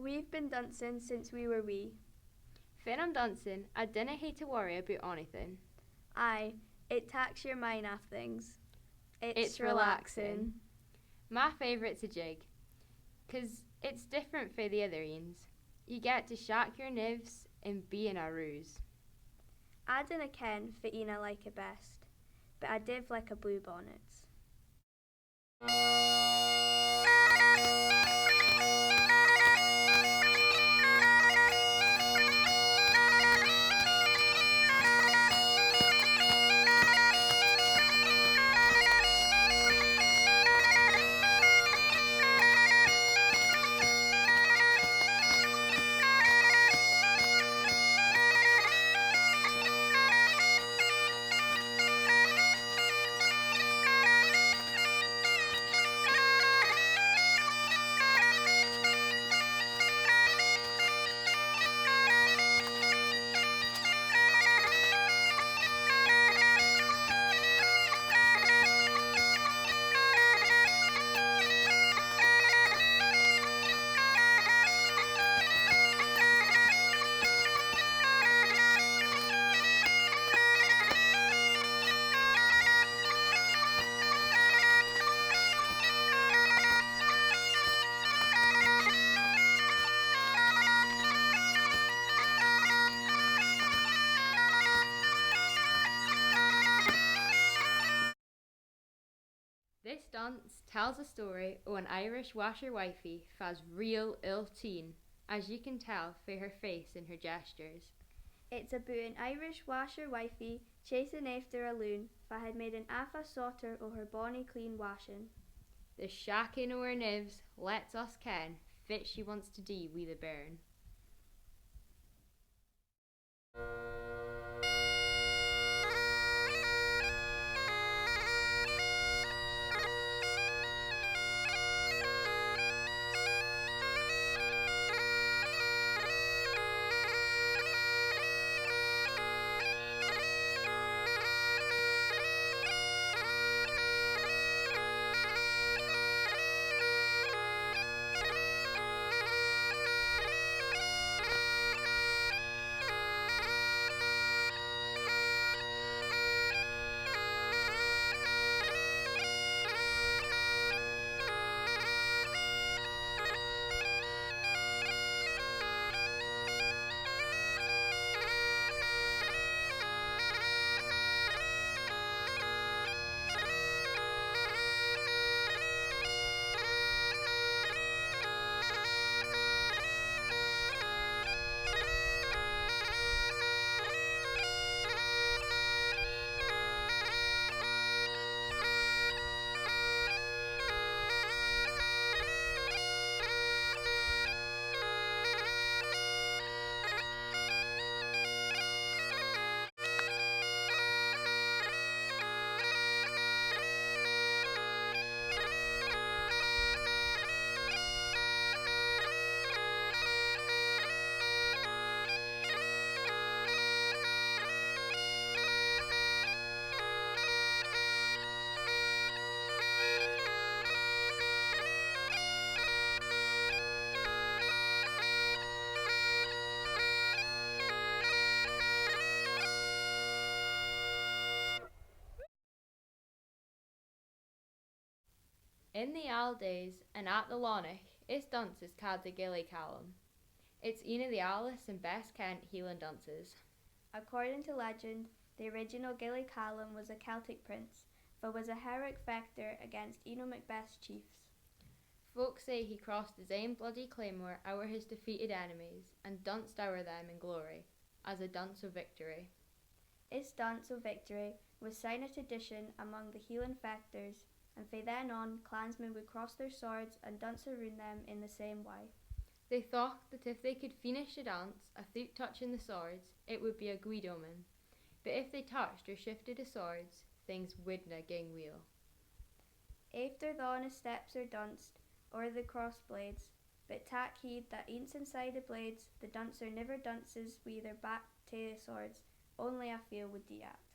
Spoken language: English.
We've been Duncin since we were wee. Fin I'm Duncin, I dinna hate to worry about anything. Aye, it tacks your mind off things. It's relaxing. My favourite's a jig, 'cause it's different for the other ains. You get to shock your nerves and be in a ruse. I dinna ken for een I like it best, but I div like a blue bonnet. This dance tells a story o' an Irish washer wifey fa's real ill teen, as you can tell for her face and her gestures. It's aboot an Irish washer wifey chasing after a loon fa had made an afa sauter o' her bonny clean washing. The shacking o' her nerves lets us ken fit she wants to dee wi' the bairn. In the old days, and at the Lonach, this dance is called the Gilly Callum. It's one of the oldest and best kent Highland dances. According to legend, the original Gilly Callum was a Celtic prince, but was a heroic factor against Eno Macbeth's chiefs. Folk say he crossed his own bloody claymore o'er his defeated enemies, and danced o'er them in glory, as a dance of victory. This dance of victory was sign of tradition among the Highland factors, and fae then on, clansmen would cross their swords and dance around them in the same way. They thought that if they could finish the dance without touching the swords, it would be a good omen. But if they touched or shifted the swords, things wouldna gang weel. After the steps are danced, or the cross blades, but tak heed that aince inside the blades, the dancer never dances with their back to the swords, only a feel with the act.